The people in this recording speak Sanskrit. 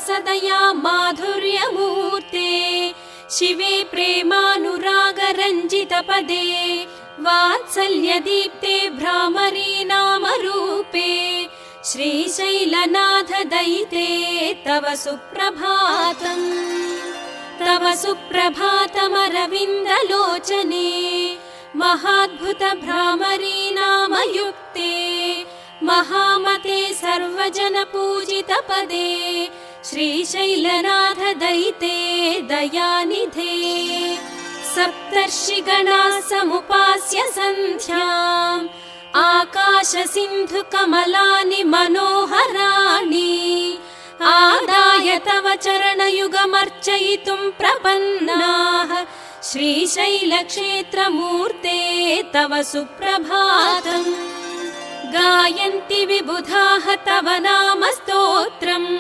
सदया माधुर्यमूर्ते शिवे प्रेमानुरागरञ्जितपदे वात्सल्यदीप्ते भ्रामरी नामरूपे श्रीशैलनाथदयिते तव सुप्रभातम् तव सुप्रभातमरविन्दलोचने महाद्भुत भ्रामरी नामयुक्ते महामते सर्वजनपूजितपदे श्रीशैलनाथदयिते दयानिधे सप्तर्षिगणाः समुपास्य सन्ध्याम् आकाशसिन्धुकमलानि मनोहराणि आदाय तव चरणयुगमर्चयितुं प्रपन्नाः श्रीशैलक्षेत्रमूर्ते तव सुप्रभातम् गायन्ति विबुधाः तव नाम स्तोत्रम्।